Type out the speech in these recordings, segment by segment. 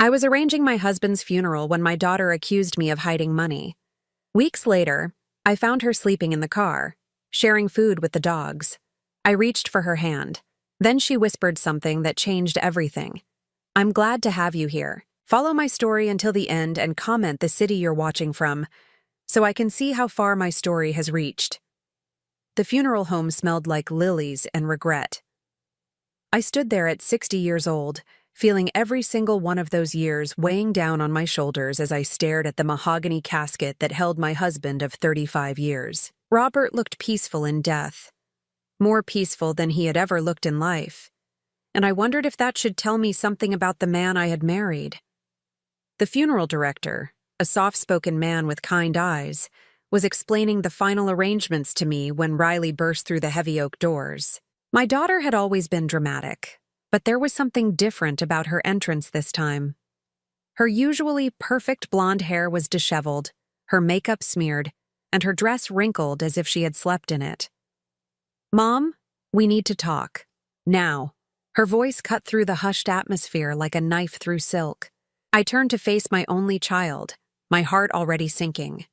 I was arranging my husband's funeral when my daughter accused me of hiding money. Weeks later, I found her sleeping in the car, sharing food with the dogs. I reached for her hand. Then she whispered something that changed everything. "I'm glad to have you here. Follow my story until the end and comment the city you're watching from, so I can see how far my story has reached." The funeral home smelled like lilies and regret. I stood there at 60 years old, feeling every single one of those years weighing down on my shoulders as I stared at the mahogany casket that held my husband of 35 years. Robert looked peaceful in death, more peaceful than he had ever looked in life, and I wondered if that should tell me something about the man I had married. The funeral director, a soft-spoken man with kind eyes, was explaining the final arrangements to me when Riley burst through the heavy oak doors. My daughter had always been dramatic, but there was something different about her entrance this time. Her usually perfect blonde hair was disheveled, her makeup smeared, and her dress wrinkled as if she had slept in it. "Mom, we need to talk. Now." Her voice cut through the hushed atmosphere like a knife through silk. I turned to face my only child, my heart already sinking.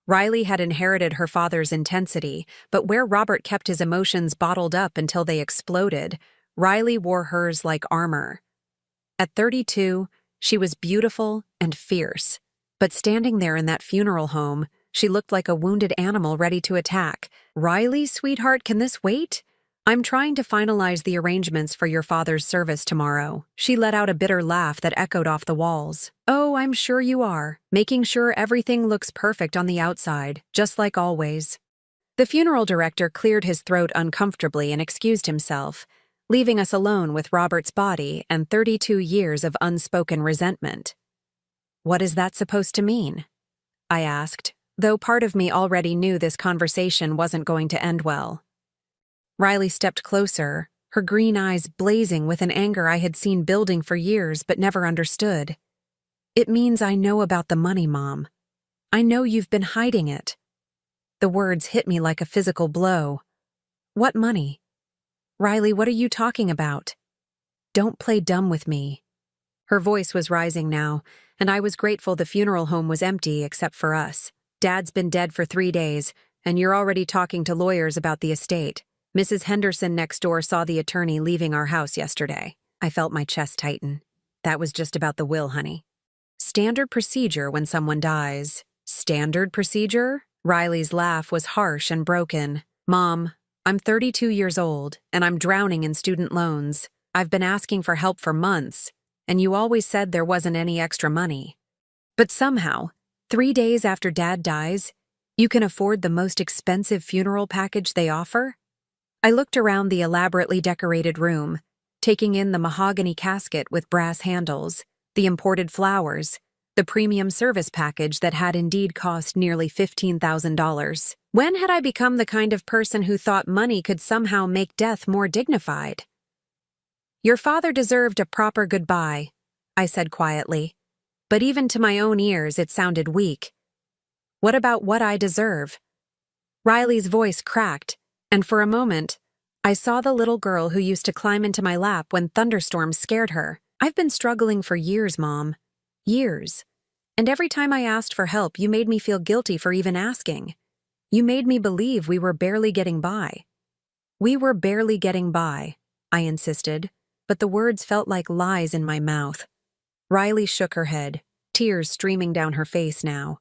Riley had inherited her father's intensity, but where Robert kept his emotions bottled up until they exploded, Riley wore hers like armor. At 32, she was beautiful and fierce, but standing there in that funeral home, she looked like a wounded animal ready to attack. "Riley, sweetheart, can this wait? I'm trying to finalize the arrangements for your father's service tomorrow." She let out a bitter laugh that echoed off the walls. "Oh, I'm sure you are, making sure everything looks perfect on the outside, just like always." The funeral director cleared his throat uncomfortably and excused himself, leaving us alone with Robert's body and 32 years of unspoken resentment. "What is that supposed to mean?" I asked, though part of me already knew this conversation wasn't going to end well. Riley stepped closer, her green eyes blazing with an anger I had seen building for years but never understood. "It means I know about the money, Mom. I know you've been hiding it." The words hit me like a physical blow. "What money? Riley, what are you talking about? Don't play dumb with me." Her voice was rising now, and I was grateful the funeral home was empty except for us. "Dad's been dead for 3 days, and you're already talking to lawyers about the estate. Mrs. Henderson next door saw the attorney leaving our house yesterday." I felt my chest tighten. "That was just about the will, honey." "Standard procedure when someone dies." "Standard procedure?" Riley's laugh was harsh and broken. "Mom, I'm 32 years old, and I'm drowning in student loans. I've been asking for help for months, and you always said there wasn't any extra money. But somehow, 3 days after Dad dies, you can afford the most expensive funeral package they offer?" I looked around the elaborately decorated room, taking in the mahogany casket with brass handles, the imported flowers, the premium service package that had indeed cost nearly $15,000. When had I become the kind of person who thought money could somehow make death more dignified? "Your father deserved a proper goodbye," I said quietly, but even to my own ears it sounded weak. "What about what I deserve?" Riley's voice cracked, and for a moment, I saw the little girl who used to climb into my lap when thunderstorms scared her. "I've been struggling for years, Mom. Years. And every time I asked for help, you made me feel guilty for even asking. You made me believe we were barely getting by." "We were barely getting by," I insisted, but the words felt like lies in my mouth. Riley shook her head, tears streaming down her face now.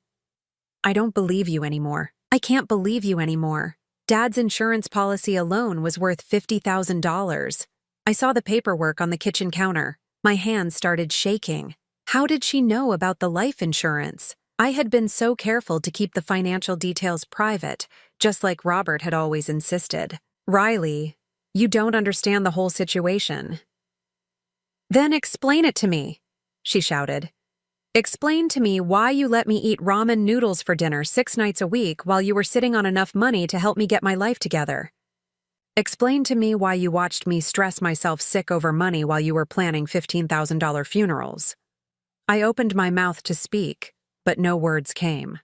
"I don't believe you anymore. I can't believe you anymore. Dad's insurance policy alone was worth $50,000. I saw the paperwork on the kitchen counter. My hands started shaking. How did she know about the life insurance? I had been so careful to keep the financial details private, just like Robert had always insisted. "Riley, you don't understand the whole situation." "Then explain it to me," she shouted. "Explain to me why you let me eat ramen noodles for dinner 6 nights a week while you were sitting on enough money to help me get my life together. Explain to me why you watched me stress myself sick over money while you were planning $15,000 funerals." I opened my mouth to speak, but no words came.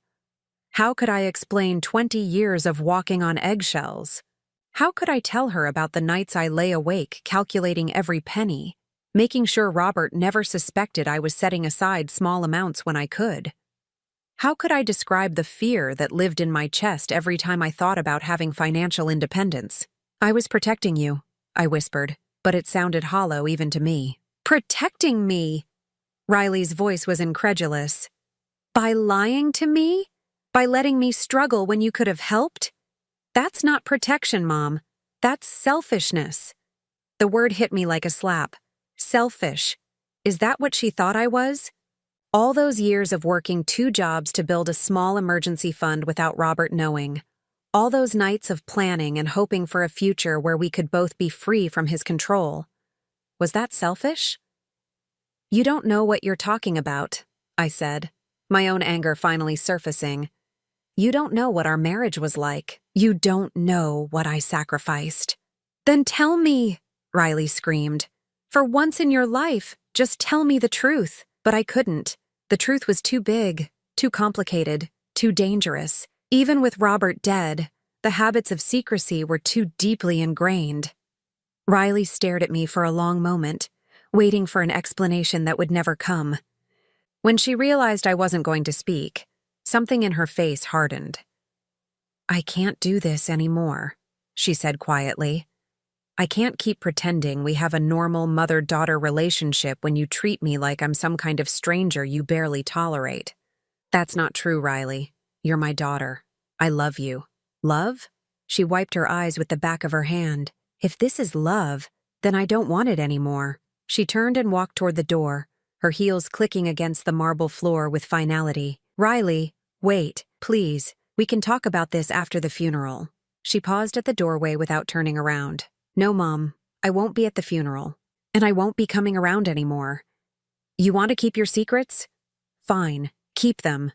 How could I explain 20 years of walking on eggshells? How could I tell her about the nights I lay awake calculating every penny? making sure Robert never suspected I was setting aside small amounts when I could. How could I describe the fear that lived in my chest every time I thought about having financial independence? "I was protecting you," I whispered, but it sounded hollow even to me. "Protecting me?" Riley's voice was incredulous. "By lying to me? By letting me struggle when you could have helped? That's not protection, Mom. That's selfishness." The word hit me like a slap. Selfish. Is that what she thought I was? All those years of working 2 jobs to build a small emergency fund without Robert knowing. All those nights of planning and hoping for a future where we could both be free from his control. Was that selfish? "You don't know what you're talking about," I said, my own anger finally surfacing. "You don't know what our marriage was like. You don't know what I sacrificed." "Then tell me," Riley screamed. "For once in your life, just tell me the truth." But I couldn't. The truth was too big, too complicated, too dangerous. Even with Robert dead, the habits of secrecy were too deeply ingrained. Riley stared at me for a long moment, waiting for an explanation that would never come. When she realized I wasn't going to speak, something in her face hardened. "I can't do this anymore," she said quietly. "I can't keep pretending we have a normal mother-daughter relationship when you treat me like I'm some kind of stranger you barely tolerate." "That's not true, Riley. You're my daughter. I love you." "Love?" She wiped her eyes with the back of her hand. "If this is love, then I don't want it anymore." She turned and walked toward the door, her heels clicking against the marble floor with finality. "Riley, wait, please. We can talk about this after the funeral." She paused at the doorway without turning around. "No, Mom, I won't be at the funeral, and I won't be coming around anymore. You want to keep your secrets? Fine, keep them.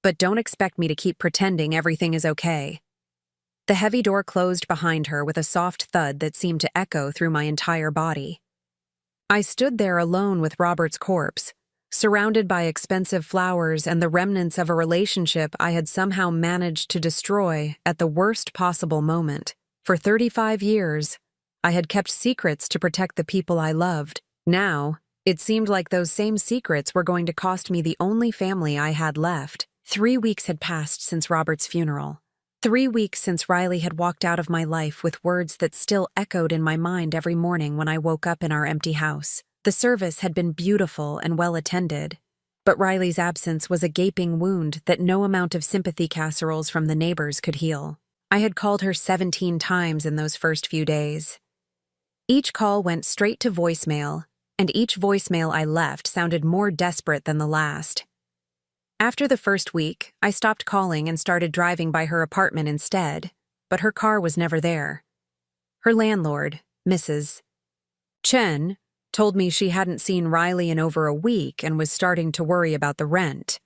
But don't expect me to keep pretending everything is okay." The heavy door closed behind her with a soft thud that seemed to echo through my entire body. I stood there alone with Robert's corpse, surrounded by expensive flowers and the remnants of a relationship I had somehow managed to destroy at the worst possible moment. For 35 years, I had kept secrets to protect the people I loved. Now, it seemed like those same secrets were going to cost me the only family I had left. 3 weeks had passed since Robert's funeral. 3 weeks since Riley had walked out of my life with words that still echoed in my mind every morning when I woke up in our empty house. The service had been beautiful and well attended, but Riley's absence was a gaping wound that no amount of sympathy casseroles from the neighbors could heal. I had called her 17 times in those first few days. Each call went straight to voicemail, and each voicemail I left sounded more desperate than the last. After the first week, I stopped calling and started driving by her apartment instead, but her car was never there. Her landlord, Mrs. Chen, told me she hadn't seen Riley in over a week and was starting to worry about the rent.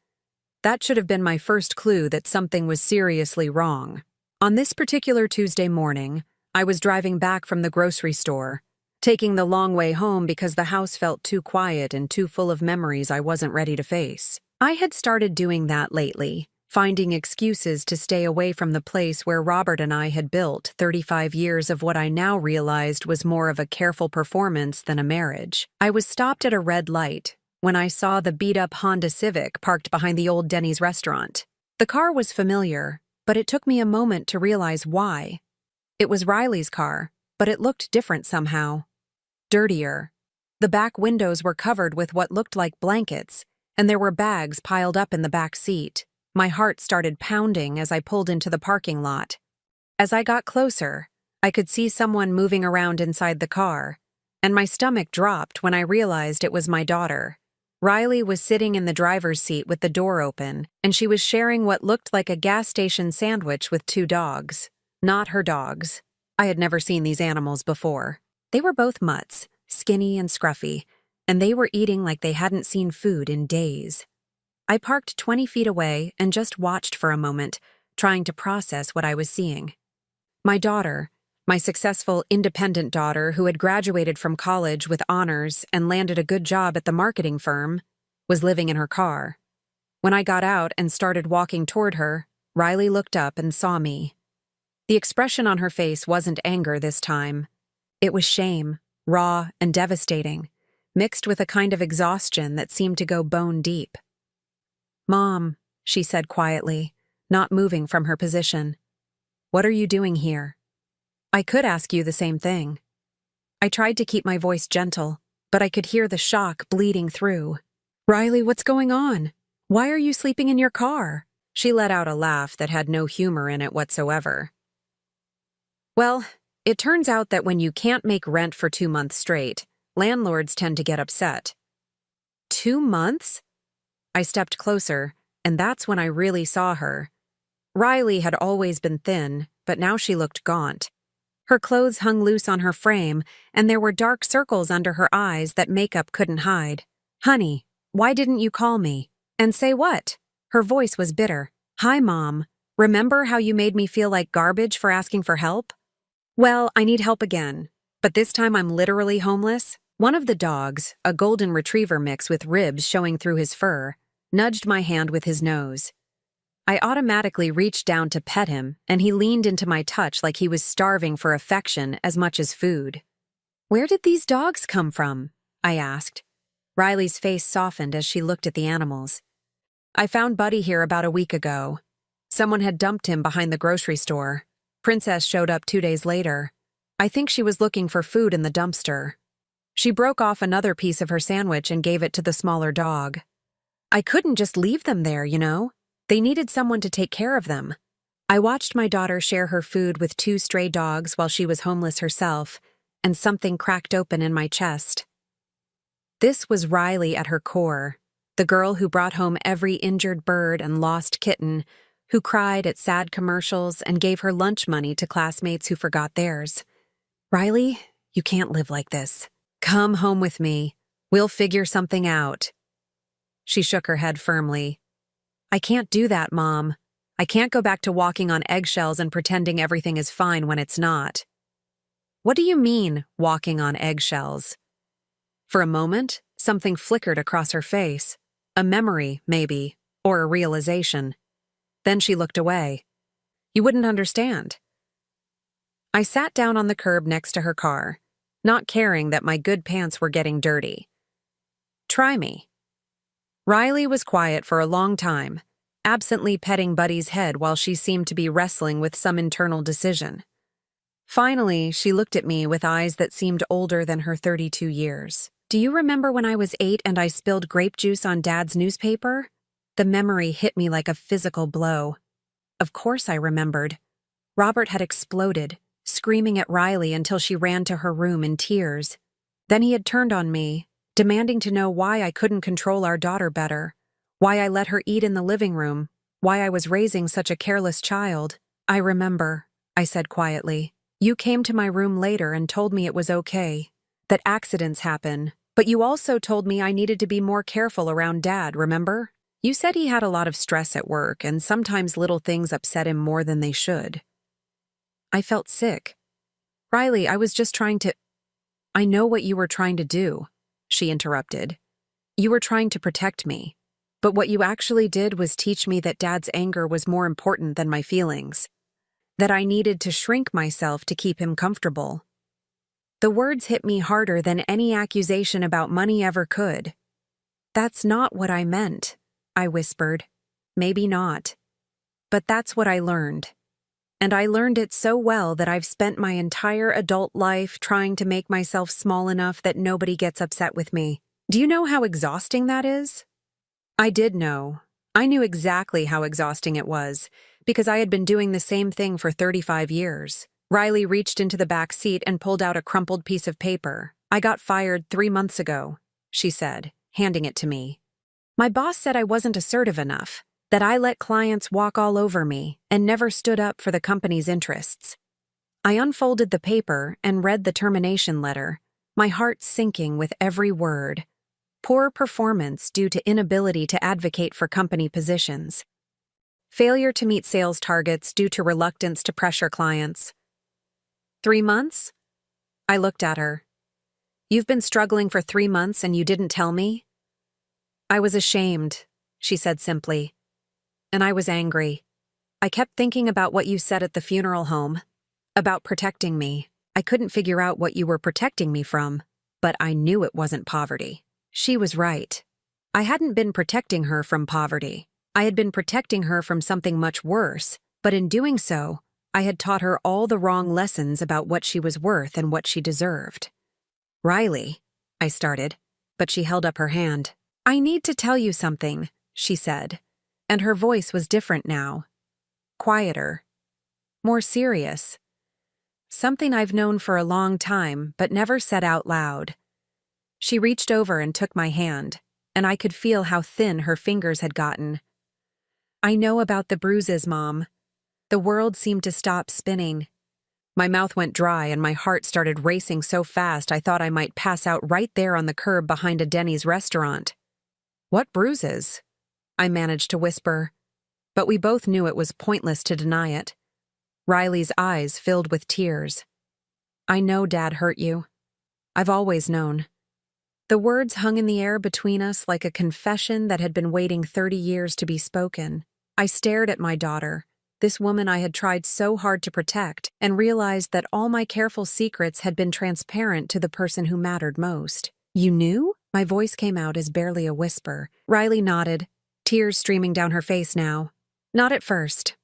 That should have been my first clue that something was seriously wrong. On this particular Tuesday morning, I was driving back from the grocery store, taking the long way home because the house felt too quiet and too full of memories I wasn't ready to face. I had started doing that lately, finding excuses to stay away from the place where Robert and I had built 35 years of what I now realized was more of a careful performance than a marriage. I was stopped at a red light when I saw the beat-up Honda Civic parked behind the old Denny's restaurant. The car was familiar, but it took me a moment to realize why. It was Riley's car, but it looked different somehow. Dirtier. The back windows were covered with what looked like blankets, and there were bags piled up in the back seat. My heart started pounding as I pulled into the parking lot. As I got closer, I could see someone moving around inside the car, and my stomach dropped when I realized it was my daughter. Riley was sitting in the driver's seat with the door open, and she was sharing what looked like a gas station sandwich with 2 dogs. Not her dogs. I had never seen these animals before. They were both mutts, skinny and scruffy, and they were eating like they hadn't seen food in days. I parked 20 feet away and just watched for a moment, trying to process what I was seeing. My daughter, my successful, independent daughter who had graduated from college with honors and landed a good job at the marketing firm, was living in her car. When I got out and started walking toward her, Riley looked up and saw me. The expression on her face wasn't anger this time. It was shame, raw and devastating, mixed with a kind of exhaustion that seemed to go bone deep. "Mom," she said quietly, not moving from her position. "What are you doing here?" I could ask you the same thing. I tried to keep my voice gentle, but I could hear the shock bleeding through. "Riley, what's going on? Why are you sleeping in your car?" She let out a laugh that had no humor in it whatsoever. "Well, it turns out that when you can't make rent for 2 months straight, landlords tend to get upset." 2 months? I stepped closer, and that's when I really saw her. Riley had always been thin, but now she looked gaunt. Her clothes hung loose on her frame, and there were dark circles under her eyes that makeup couldn't hide. "Honey, why didn't you call me?" "And say what?" Her voice was bitter. "Hi, Mom. Remember how you made me feel like garbage for asking for help? Well, I need help again, but this time I'm literally homeless." One of the dogs, a golden retriever mix with ribs showing through his fur, nudged my hand with his nose. I automatically reached down to pet him, and he leaned into my touch like he was starving for affection as much as food. "Where did these dogs come from?" I asked. Riley's face softened as she looked at the animals. "I found Buddy here about a week ago. Someone had dumped him behind the grocery store. Princess showed up 2 days later. I think she was looking for food in the dumpster. She broke off another piece of her sandwich and gave it to the smaller dog. I couldn't just leave them there, you know? They needed someone to take care of them." I watched my daughter share her food with 2 stray dogs while she was homeless herself, and something cracked open in my chest. This was Riley at her core, the girl who brought home every injured bird and lost kitten, who cried at sad commercials and gave her lunch money to classmates who forgot theirs. "Riley, you can't live like this. Come home with me. We'll figure something out." She shook her head firmly. "I can't do that, Mom. I can't go back to walking on eggshells and pretending everything is fine when it's not." "What do you mean, walking on eggshells?" For a moment, something flickered across her face. A memory, maybe, or a realization. Then she looked away. "You wouldn't understand." I sat down on the curb next to her car, not caring that my good pants were getting dirty. "Try me." Riley was quiet for a long time, absently petting Buddy's head while she seemed to be wrestling with some internal decision. Finally, she looked at me with eyes that seemed older than her 32 years. "Do you remember when I was 8 and I spilled grape juice on Dad's newspaper?" The memory hit me like a physical blow. Of course I remembered. Robert had exploded, screaming at Riley until she ran to her room in tears. Then he had turned on me, demanding to know why I couldn't control our daughter better, why I let her eat in the living room, why I was raising such a careless child. "I remember," I said quietly. "You came to my room later and told me it was okay, that accidents happen, but you also told me I needed to be more careful around Dad, remember? You said he had a lot of stress at work and sometimes little things upset him more than they should." I felt sick. "Riley, I was just trying to—" "I know what you were trying to do," she interrupted. "You were trying to protect me. But what you actually did was teach me that Dad's anger was more important than my feelings. That I needed to shrink myself to keep him comfortable." The words hit me harder than any accusation about money ever could. "That's not what I meant," I whispered. "Maybe not. But that's what I learned. And I learned it so well that I've spent my entire adult life trying to make myself small enough that nobody gets upset with me. Do you know how exhausting that is?" I did know. I knew exactly how exhausting it was, because I had been doing the same thing for 35 years. Riley reached into the back seat and pulled out a crumpled piece of paper. "I got fired 3 months ago," she said, handing it to me. "My boss said I wasn't assertive enough, that I let clients walk all over me and never stood up for the company's interests." I unfolded the paper and read the termination letter, my heart sinking with every word. Poor performance due to inability to advocate for company positions. Failure to meet sales targets due to reluctance to pressure clients. 3 months? I looked at her. "You've been struggling for 3 months and you didn't tell me?" "I was ashamed," she said simply. "And I was angry. I kept thinking about what you said at the funeral home, about protecting me. I couldn't figure out what you were protecting me from, But I knew it wasn't poverty. She was right. I hadn't been protecting her from poverty. I had been protecting her from something much worse, but in doing so, I had taught her all the wrong lessons about what she was worth and what she deserved. "Riley," I started, but she held up her hand. "I need to tell you something," she said, and her voice was different now. Quieter. More serious. Something I've known for a long time, but never said out loud. She reached over and took my hand, and I could feel how thin her fingers had gotten. "I know about the bruises, Mom." The world seemed to stop spinning. My mouth went dry and my heart started racing so fast I thought I might pass out right there on the curb behind a Denny's restaurant. "What bruises?" I managed to whisper, but we both knew it was pointless to deny it. Riley's eyes filled with tears. "I know Dad hurt you. I've always known." The words hung in the air between us like a confession that had been waiting 30 years to be spoken. I stared at my daughter, this woman I had tried so hard to protect, and realized that all my careful secrets had been transparent to the person who mattered most. "You knew?" My voice came out as barely a whisper. Riley nodded, tears streaming down her face now. "Not at first.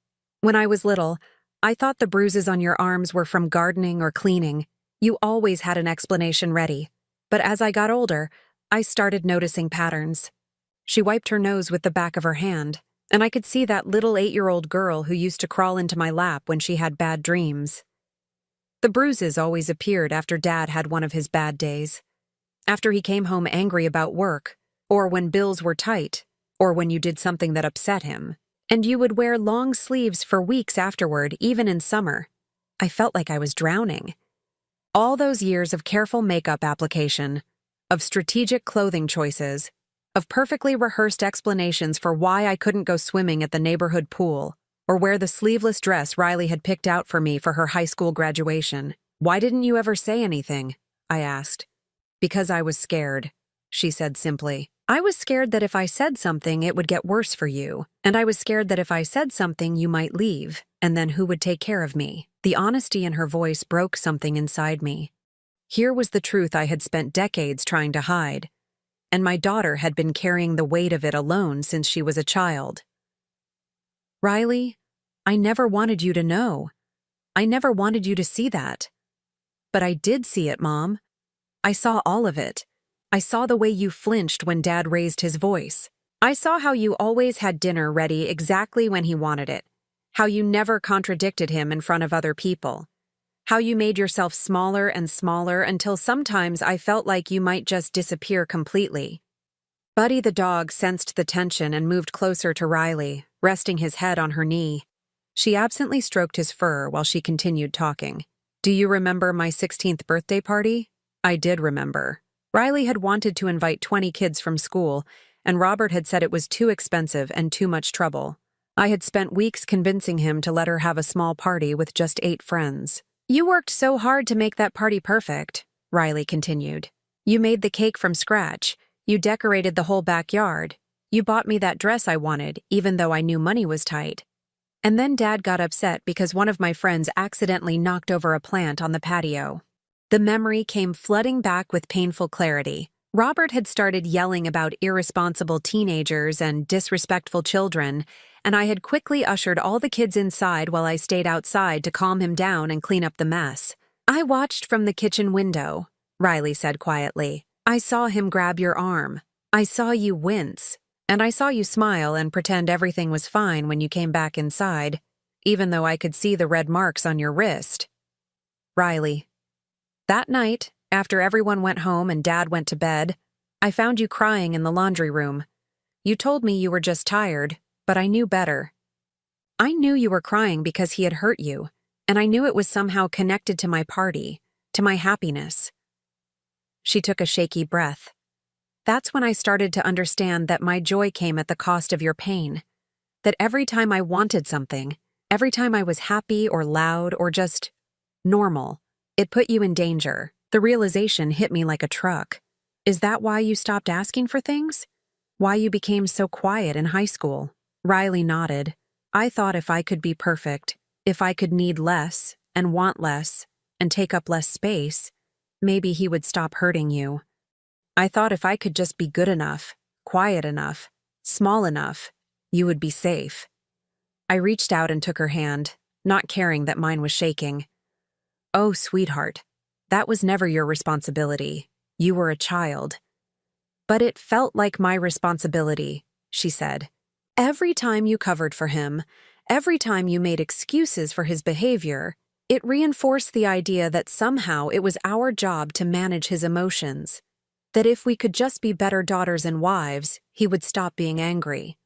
When I was little, I thought the bruises on your arms were from gardening or cleaning. You always had an explanation ready. But as I got older, I started noticing patterns." She wiped her nose with the back of her hand, and I could see that little 8-year-old girl who used to crawl into my lap when she had bad dreams. The bruises always appeared after Dad had one of his bad days. After he came home angry about work, or when bills were tight, or when you did something that upset him. And you would wear long sleeves for weeks afterward, even in summer. I felt like I was drowning. All those years of careful makeup application, of strategic clothing choices, of perfectly rehearsed explanations for why I couldn't go swimming at the neighborhood pool, or wear the sleeveless dress Riley had picked out for me for her high school graduation. "Why didn't you ever say anything?" I asked. "Because I was scared," she said simply. "I was scared that if I said something, it would get worse for you. And I was scared that if I said something, you might leave, and then who would take care of me?" The honesty in her voice broke something inside me. Here was the truth I had spent decades trying to hide, and my daughter had been carrying the weight of it alone since she was a child. "Riley, I never wanted you to know. I never wanted you to see that. But I did see it, Mom. I saw all of it. I saw the way you flinched when Dad raised his voice. I saw how you always had dinner ready exactly when he wanted it. How you never contradicted him in front of other people. How you made yourself smaller and smaller until sometimes I felt like you might just disappear completely." Buddy the dog sensed the tension and moved closer to Riley, resting his head on her knee. She absently stroked his fur while she continued talking. "Do you remember my 16th birthday party?" I did remember. Riley had wanted to invite 20 kids from school, and Robert had said it was too expensive and too much trouble. I had spent weeks convincing him to let her have a small party with just 8 friends. "You worked so hard to make that party perfect," Riley continued. "You made the cake from scratch. You decorated the whole backyard. You bought me that dress I wanted, even though I knew money was tight. And then Dad got upset because one of my friends accidentally knocked over a plant on the patio." The memory came flooding back with painful clarity. Robert had started yelling about irresponsible teenagers and disrespectful children, and I had quickly ushered all the kids inside while I stayed outside to calm him down and clean up the mess. "I watched from the kitchen window," Riley said quietly. "I saw him grab your arm. I saw you wince. And I saw you smile and pretend everything was fine when you came back inside, even though I could see the red marks on your wrist." "Riley, that night, after everyone went home and Dad went to bed, I found you crying in the laundry room. You told me you were just tired, but I knew better. I knew you were crying because he had hurt you, and I knew it was somehow connected to my party, to my happiness." She took a shaky breath. "That's when I started to understand that my joy came at the cost of your pain. That every time I wanted something, every time I was happy or loud or just normal, it put you in danger." The realization hit me like a truck. "Is that why you stopped asking for things? Why you became so quiet in high school?" Riley nodded. "I thought if I could be perfect, if I could need less and want less and take up less space, maybe he would stop hurting you. I thought if I could just be good enough, quiet enough, small enough, you would be safe. I reached out and took her hand, not caring that mine was shaking. Oh, sweetheart, that was never your responsibility. You were a child. But it felt like my responsibility, she said. Every time you covered for him, every time you made excuses for his behavior, it reinforced the idea that somehow it was our job to manage his emotions. That if we could just be better daughters and wives, he would stop being angry.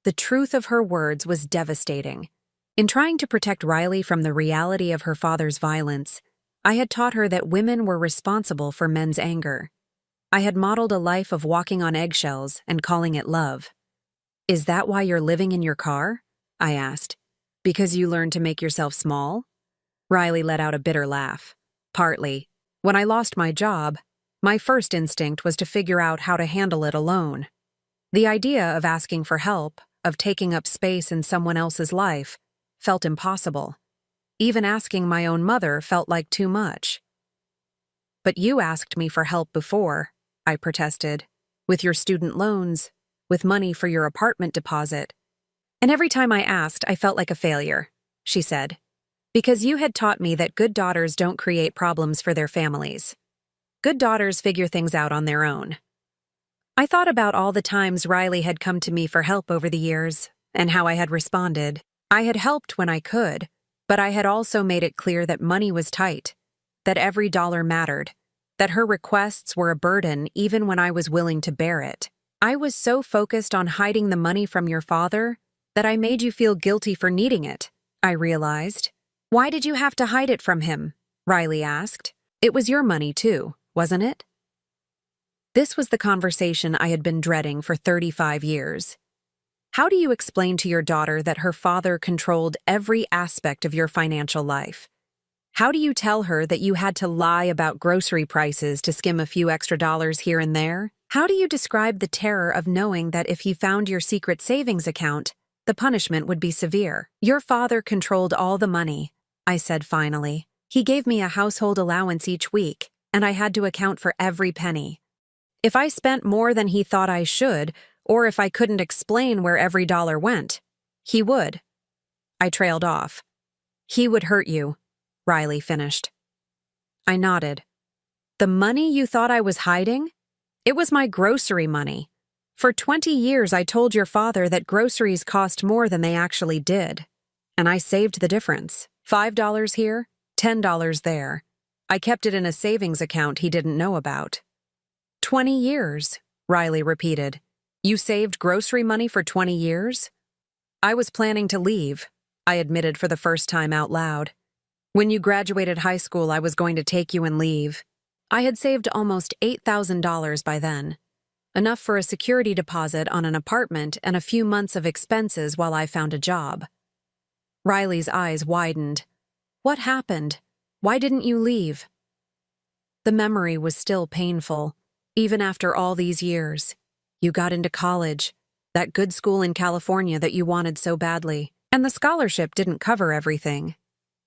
The truth of her words was devastating. In trying to protect Riley from the reality of her father's violence, I had taught her that women were responsible for men's anger. I had modeled a life of walking on eggshells and calling it love. Is that why you're living in your car? I asked. Because you learned to make yourself small? Riley let out a bitter laugh. Partly. When I lost my job, my first instinct was to figure out how to handle it alone. The idea of asking for help, of taking up space in someone else's life, felt impossible. Even asking my own mother felt like too much. But you asked me for help before, I protested, with your student loans, with money for your apartment deposit. And every time I asked, I felt like a failure, she said, because you had taught me that good daughters don't create problems for their families. Good daughters figure things out on their own. I thought about all the times Riley had come to me for help over the years, and how I had responded. I had helped when I could, but I had also made it clear that money was tight, that every dollar mattered, that her requests were a burden even when I was willing to bear it. I was so focused on hiding the money from your father that I made you feel guilty for needing it, I realized. Why did you have to hide it from him? Riley asked. It was your money too, wasn't it? This was the conversation I had been dreading for 35 years. How do you explain to your daughter that her father controlled every aspect of your financial life? How do you tell her that you had to lie about grocery prices to skim a few extra dollars here and there? How do you describe the terror of knowing that if he found your secret savings account, the punishment would be severe? Your father controlled all the money, I said finally. He gave me a household allowance each week, and I had to account for every penny. If I spent more than he thought I should, or if I couldn't explain where every dollar went, he would. I trailed off. He would hurt you, Riley finished. I nodded. The money you thought I was hiding? It was my grocery money. For 20 years I told your father that groceries cost more than they actually did. And I saved the difference. $5 here, $10 there. I kept it in a savings account he didn't know about. 20 years, Riley repeated. You saved grocery money for 20 years? I was planning to leave, I admitted for the first time out loud. When you graduated high school, I was going to take you and leave. I had saved almost $8,000 by then, enough for a security deposit on an apartment and a few months of expenses while I found a job. Riley's eyes widened. What happened? Why didn't you leave? The memory was still painful, even after all these years. You got into college, that good school in California that you wanted so badly, and the scholarship didn't cover everything.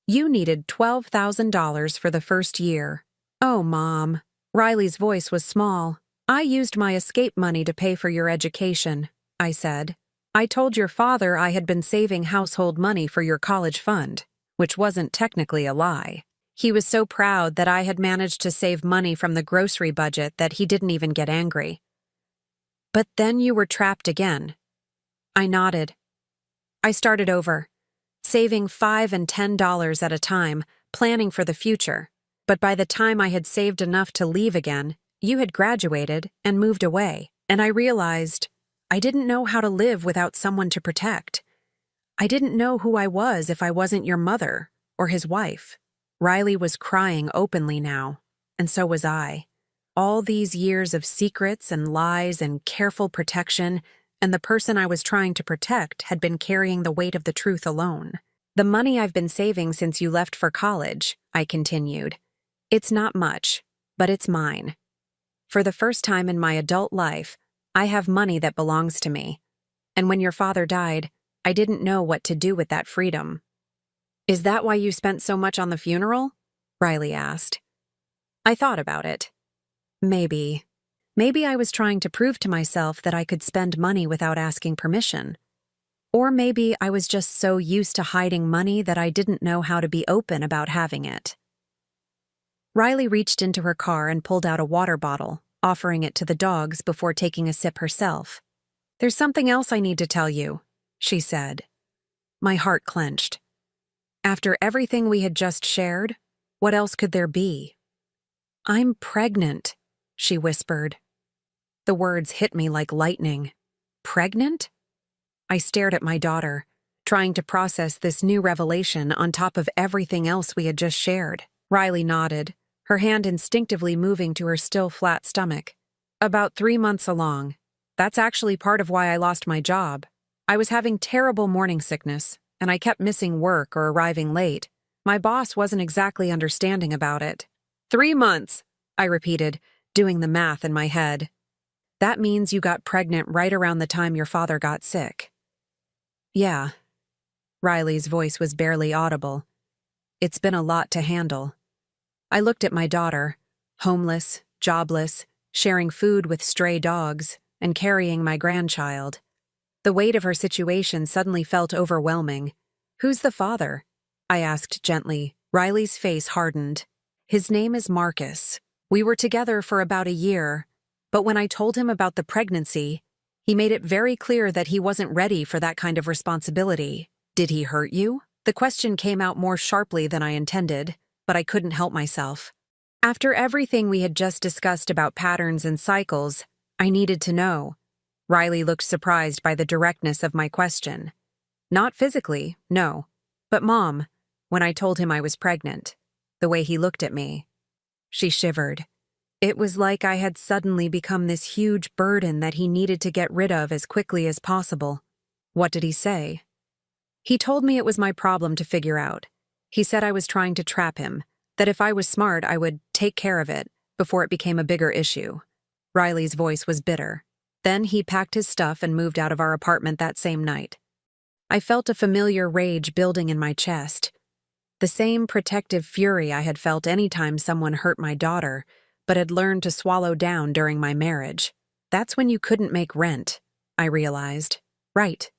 You needed $12,000 for the first year. Oh, Mom. Riley's voice was small. I used my escape money to pay for your education, I said. I told your father I had been saving household money for your college fund, which wasn't technically a lie. He was so proud that I had managed to save money from the grocery budget that he didn't even get angry. But then you were trapped again. I nodded. I started over, saving $5 and $10 at a time, planning for the future. But by the time I had saved enough to leave again, you had graduated and moved away, and I realized I didn't know how to live without someone to protect. I didn't know who I was if I wasn't your mother or his wife. Riley was crying openly now, and so was I. All these years of secrets and lies and careful protection, and the person I was trying to protect had been carrying the weight of the truth alone. The money I've been saving since you left for college, I continued. It's not much, but it's mine. For the first time in my adult life, I have money that belongs to me. And when your father died, I didn't know what to do with that freedom. Is that why you spent so much on the funeral? Riley asked. I thought about it. Maybe. Maybe I was trying to prove to myself that I could spend money without asking permission. Or maybe I was just so used to hiding money that I didn't know how to be open about having it. Riley reached into her car and pulled out a water bottle, offering it to the dogs before taking a sip herself. "There's something else I need to tell you," she said. My heart clenched. After everything we had just shared, what else could there be? "I'm pregnant," she whispered. The words hit me like lightning. Pregnant? I stared at my daughter, trying to process this new revelation on top of everything else we had just shared. Riley nodded, her hand instinctively moving to her still flat stomach. "About 3 months along. That's actually part of why I lost my job. I was having terrible morning sickness, and I kept missing work or arriving late. My boss wasn't exactly understanding about it." 3 months, I repeated, doing the math in my head. "That means you got pregnant right around the time your father got sick." "Yeah." Riley's voice was barely audible. "It's been a lot to handle." I looked at my daughter, homeless, jobless, sharing food with stray dogs, and carrying my grandchild. The weight of her situation suddenly felt overwhelming. "Who's the father?" I asked gently. Riley's face hardened. "His name is Marcus. We were together for about a year, but when I told him about the pregnancy, he made it very clear that he wasn't ready for that kind of responsibility." "Did he hurt you?" The question came out more sharply than I intended, but I couldn't help myself. After everything we had just discussed about patterns and cycles, I needed to know. Riley looked surprised by the directness of my question. "Not physically, no. But Mom, when I told him I was pregnant, the way he looked at me." She shivered. It was like I had suddenly become this huge burden that he needed to get rid of as quickly as possible. "What did he say?" "He told me it was my problem to figure out. He said I was trying to trap him, that if I was smart I would take care of it before it became a bigger issue." Riley's voice was bitter. Then he packed his stuff and moved out of our apartment that same night. I felt a familiar rage building in my chest. The same protective fury I had felt any time someone hurt my daughter, but had learned to swallow down during my marriage. That's when you couldn't make rent, I realized. Right.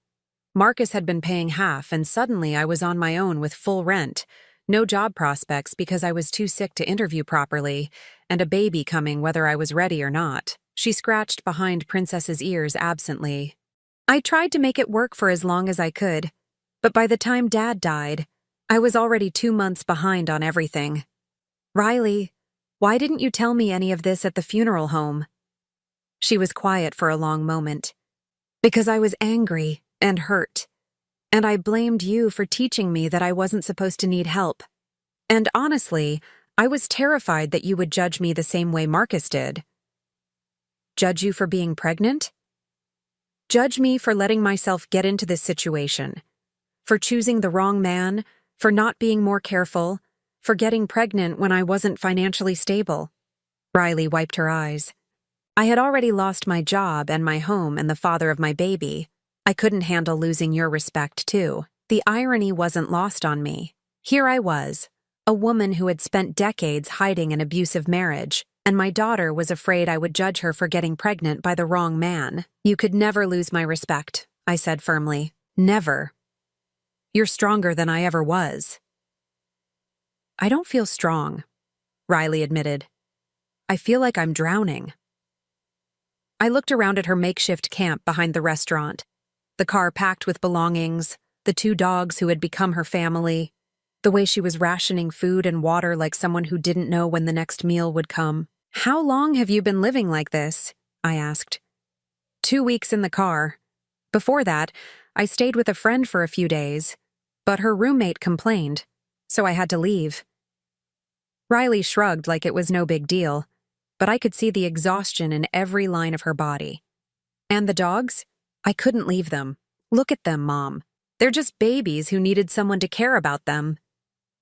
Marcus had been paying half, and suddenly I was on my own with full rent, no job prospects because I was too sick to interview properly, and a baby coming whether I was ready or not. She scratched behind Princess's ears absently. "I tried to make it work for as long as I could, but by the time Dad died, I was already 2 months behind on everything." "Riley, why didn't you tell me any of this at the funeral home?" She was quiet for a long moment. "Because I was angry and hurt, and I blamed you for teaching me that I wasn't supposed to need help. And honestly, I was terrified that you would judge me the same way Marcus did." "Judge you for being pregnant?" "Judge me for letting myself get into this situation, for choosing the wrong man, for not being more careful, for getting pregnant when I wasn't financially stable." Riley wiped her eyes. "I had already lost my job and my home and the father of my baby. I couldn't handle losing your respect, too." The irony wasn't lost on me. Here I was, a woman who had spent decades hiding an abusive marriage, and my daughter was afraid I would judge her for getting pregnant by the wrong man. "You could never lose my respect," I said firmly. "Never. You're stronger than I ever was." "I don't feel strong," Riley admitted. "I feel like I'm drowning." I looked around at her makeshift camp behind the restaurant, the car packed with belongings, the 2 dogs who had become her family, the way she was rationing food and water like someone who didn't know when the next meal would come. "How long have you been living like this?" I asked. 2 weeks in the car. Before that, I stayed with a friend for a few days, but her roommate complained, so I had to leave." Riley shrugged like it was no big deal, but I could see the exhaustion in every line of her body. "And the dogs? I couldn't leave them. Look at them, Mom. They're just babies who needed someone to care about them."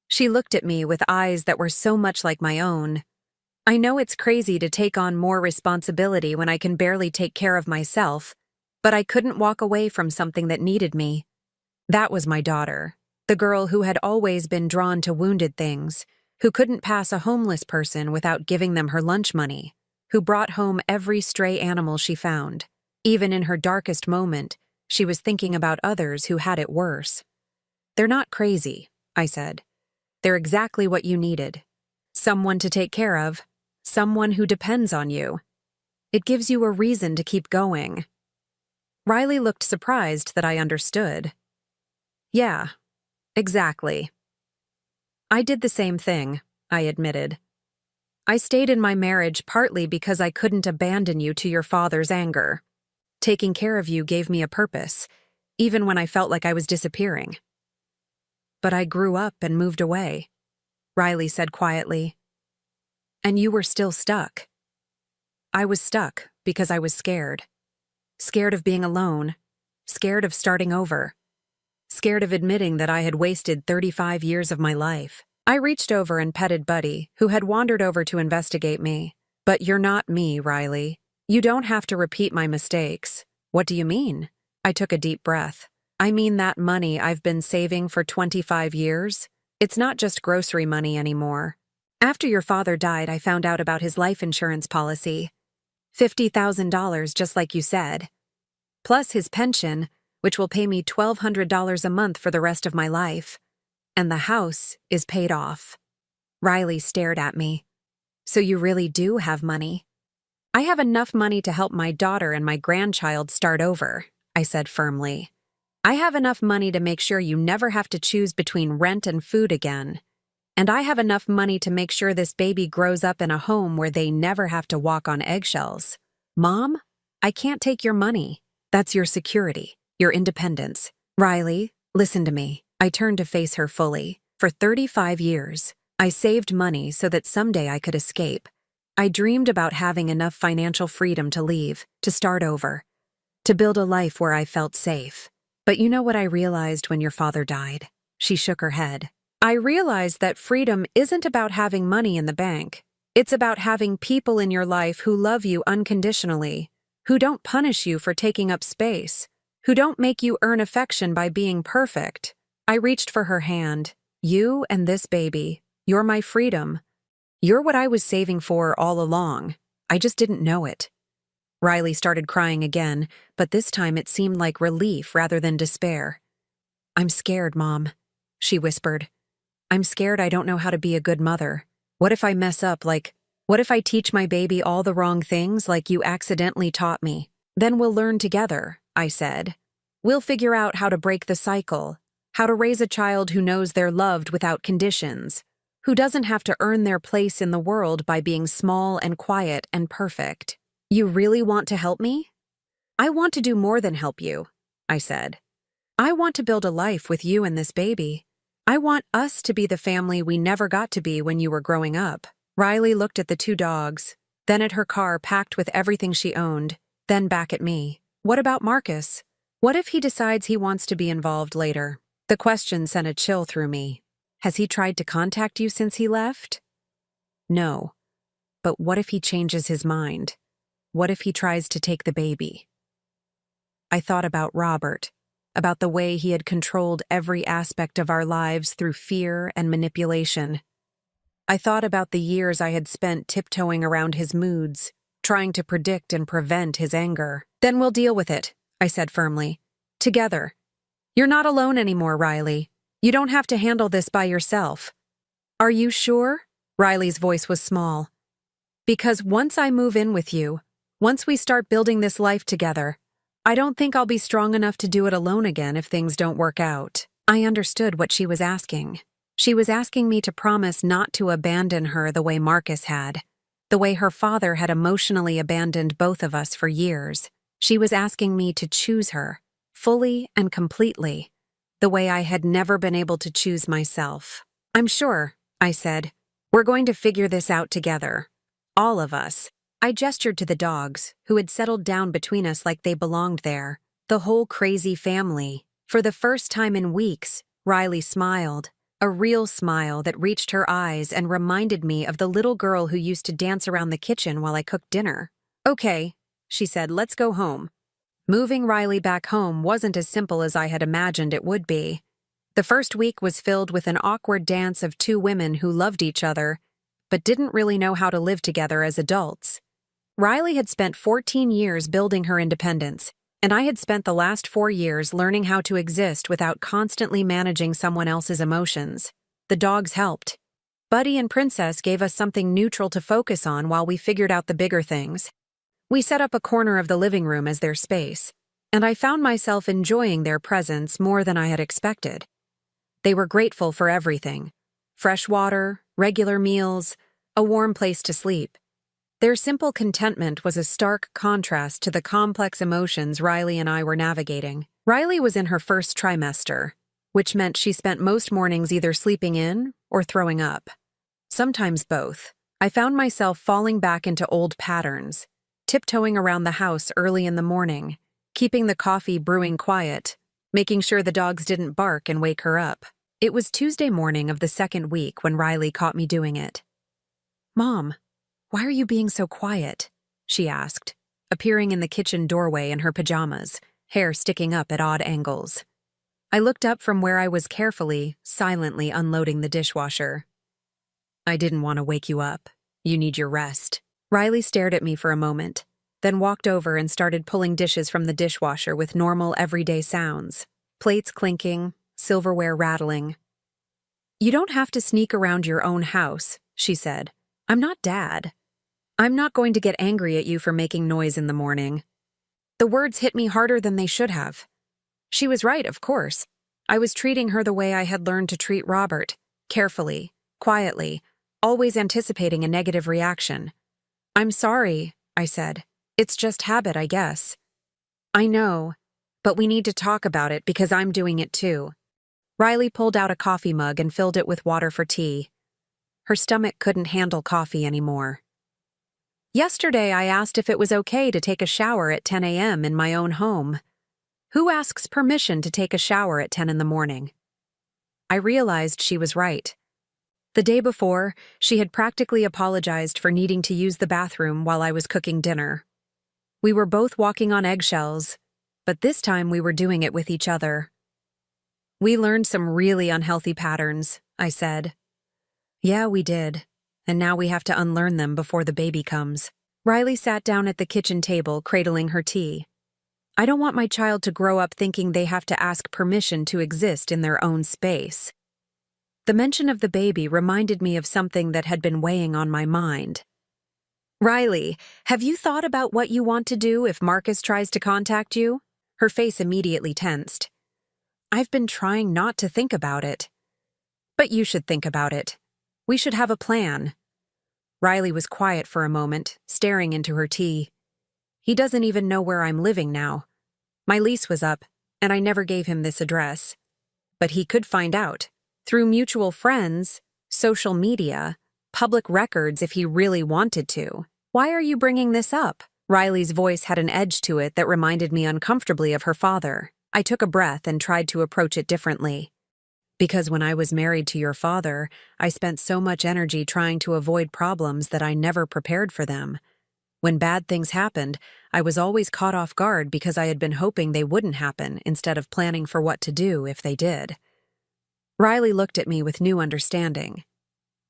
She looked at me with eyes that were so much like my own. I know it's crazy to take on more responsibility when I can barely take care of myself, but I couldn't walk away from something that needed me. That was my daughter, the girl who had always been drawn to wounded things, who couldn't pass a homeless person without giving them her lunch money, who brought home every stray animal she found. Even in her darkest moment, she was thinking about others who had it worse. "They're not crazy," I said. "They're exactly what you needed. Someone to take care of, someone who depends on you. It gives you a reason to keep going." Riley looked surprised that I understood. "Yeah, exactly." "I did the same thing," I admitted. "I stayed in my marriage partly because I couldn't abandon you to your father's anger. Taking care of you gave me a purpose, even when I felt like I was disappearing." "But I grew up and moved away," Riley said quietly. "And you were still stuck." "I was stuck because I was scared. Scared of being alone, scared of starting over, scared of admitting that I had wasted 35 years of my life." I reached over and petted Buddy, who had wandered over to investigate me. "But you're not me, Riley. You don't have to repeat my mistakes." "What do you mean?" I took a deep breath. "I mean that money I've been saving for 25 years. It's not just grocery money anymore. After your father died, I found out about his life insurance policy. $50,000, just like you said. Plus his pension, which will pay me $1,200 a month for the rest of my life. And the house is paid off." Riley stared at me. "So you really do have money?" "I have enough money to help my daughter and my grandchild start over," I said firmly. "I have enough money to make sure you never have to choose between rent and food again. And I have enough money to make sure this baby grows up in a home where they never have to walk on eggshells." "Mom, I can't take your money. That's your security, your independence." "Riley, listen to me." I turned to face her fully. "For 35 years, I saved money so that someday I could escape. I dreamed about having enough financial freedom to leave, to start over, to build a life where I felt safe. But you know what I realized when your father died?" She shook her head. "I realized that freedom isn't about having money in the bank. It's about having people in your life who love you unconditionally, who don't punish you for taking up space, who don't make you earn affection by being perfect." I reached for her hand. "You and this baby, you're my freedom. You're what I was saving for all along. I just didn't know it." Riley started crying again, but this time it seemed like relief rather than despair. "I'm scared, Mom," she whispered. "I'm scared I don't know how to be a good mother. What if I mess up, what if I teach my baby all the wrong things like you accidentally taught me?" "Then we'll learn together," I said. "We'll figure out how to break the cycle, how to raise a child who knows they're loved without conditions, who doesn't have to earn their place in the world by being small and quiet and perfect." "You really want to help me?" "I want to do more than help you," I said. "I want to build a life with you and this baby. I want us to be the family we never got to be when you were growing up." Riley looked at the two dogs, then at her car packed with everything she owned, then back at me. "What about Marcus? What if he decides he wants to be involved later?" The question sent a chill through me. "Has he tried to contact you since he left?" "No. But what if he changes his mind? What if he tries to take the baby?" I thought about Robert, about the way he had controlled every aspect of our lives through fear and manipulation. I thought about the years I had spent tiptoeing around his moods, trying to predict and prevent his anger. "Then we'll deal with it," I said firmly. "Together. You're not alone anymore, Riley. You don't have to handle this by yourself." "Are you sure?" Riley's voice was small. "Because once I move in with you, once we start building this life together, I don't think I'll be strong enough to do it alone again if things don't work out." I understood what she was asking. She was asking me to promise not to abandon her the way Marcus had, the way her father had emotionally abandoned both of us for years. She was asking me to choose her, fully and completely, the way I had never been able to choose myself. "I'm sure," I said. "We're going to figure this out together. All of us." I gestured to the dogs, who had settled down between us like they belonged there. The whole crazy family. For the first time in weeks, Riley smiled. A real smile that reached her eyes and reminded me of the little girl who used to dance around the kitchen while I cooked dinner. "Okay," she said, "let's go home." Moving Riley back home wasn't as simple as I had imagined it would be. The first week was filled with an awkward dance of two women who loved each other, but didn't really know how to live together as adults. Riley had spent 14 years building her independence, and I had spent the last 4 years learning how to exist without constantly managing someone else's emotions. The dogs helped. Buddy and Princess gave us something neutral to focus on while we figured out the bigger things. We set up a corner of the living room as their space, and I found myself enjoying their presence more than I had expected. They were grateful for everything: fresh water, regular meals, a warm place to sleep. Their simple contentment was a stark contrast to the complex emotions Riley and I were navigating. Riley was in her first trimester, which meant she spent most mornings either sleeping in or throwing up. Sometimes both. I found myself falling back into old patterns, tiptoeing around the house early in the morning, keeping the coffee brewing quiet, making sure the dogs didn't bark and wake her up. It was Tuesday morning of the second week when Riley caught me doing it. "Mom, why are you being so quiet?" she asked, appearing in the kitchen doorway in her pajamas, hair sticking up at odd angles. I looked up from where I was carefully, silently unloading the dishwasher. "I didn't want to wake you up. You need your rest." Riley stared at me for a moment, then walked over and started pulling dishes from the dishwasher with normal, everyday sounds. Plates clinking, silverware rattling. "You don't have to sneak around your own house," she said. "I'm not Dad. I'm not going to get angry at you for making noise in the morning." The words hit me harder than they should have. She was right, of course. I was treating her the way I had learned to treat Robert, carefully, quietly, always anticipating a negative reaction. "I'm sorry," I said. "It's just habit, I guess." "I know, but we need to talk about it because I'm doing it too." Riley pulled out a coffee mug and filled it with water for tea. Her stomach couldn't handle coffee anymore. "Yesterday I asked if it was okay to take a shower at 10 a.m. in my own home. Who asks permission to take a shower at 10 in the morning?" I realized she was right. The day before, she had practically apologized for needing to use the bathroom while I was cooking dinner. We were both walking on eggshells, but this time we were doing it with each other. "We learned some really unhealthy patterns," I said. "Yeah, we did. And now we have to unlearn them before the baby comes." Riley sat down at the kitchen table, cradling her tea. "I don't want my child to grow up thinking they have to ask permission to exist in their own space." The mention of the baby reminded me of something that had been weighing on my mind. "Riley, have you thought about what you want to do if Marcus tries to contact you?" Her face immediately tensed. "I've been trying not to think about it." "But you should think about it. We should have a plan." Riley was quiet for a moment, staring into her tea. "He doesn't even know where I'm living now. My lease was up, and I never gave him this address. But he could find out, through mutual friends, social media, public records if he really wanted to." "Why are you bringing this up?" Riley's voice had an edge to it that reminded me uncomfortably of her father. I took a breath and tried to approach it differently. "Because when I was married to your father, I spent so much energy trying to avoid problems that I never prepared for them. When bad things happened, I was always caught off guard because I had been hoping they wouldn't happen instead of planning for what to do if they did." Riley looked at me with new understanding.